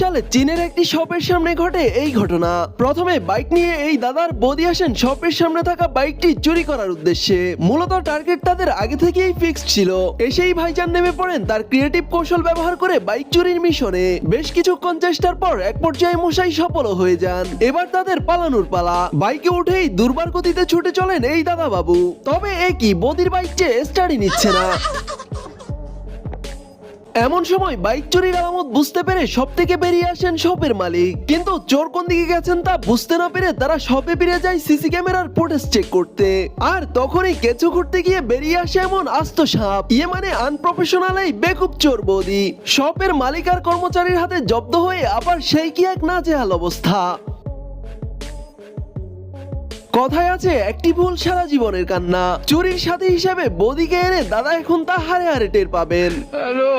সালে চীনের একটি শপের সামনে ঘটে এই ঘটনা। প্রথমে বাইক নিয়ে এই দাদার বৌদি আসেন শপের সামনে থাকা বাইকটি চুরি করার উদ্দেশ্যে। মূলত টার্গেট তাদের আগে থেকেই ফিক্সড ছিল। এসেই ভাইজান নেমে পড়েন তার ক্রিয়েটিভ কৌশল ব্যবহার করে বাইক চুরির মিশনে। বেশ কিছুক্ষণ চেষ্টার পর এক পর্যায়ে মশাই সফল হয়ে যান। এবার তাদের পালানোর পালা। বাইকে উঠেই দুর্বার গতিতে ছুটে চলেন এই দাদা বাবু। তবে একই বৌদির বাইক যে স্টার্টই নিচ্ছে না। এমন সময় বাইক চুরির আলামত বুঝতে পেরে শপ থেকে বেরিয়ে আসেন শপের মালিক। কিন্তু চোর কোন দিকে গেছেন তা বুঝতে না পেরে তারা শপে ফিরে যায় সিসি ক্যামেরার ফুটেজ চেক করতে। আর তখনই কেঁচো ঘুরতে গিয়ে বেরিয়ে আসে এমন আস্ত সাপ। মানে আনপ্রফেশনাল এই বেকুব চোর বৌদি। শপের মালিক আর কর্মচারীর হাতে জব্দ হয়ে আবার সেই কি এক নাজেহাল অবস্থা। কথায় আছে একটি ভুল সারা জীবনের কান্না। চুরির সাথী হিসেবে বৌদিকে এনে দাদা এখন তা হারে হারে টের পাবেন। হ্যালো।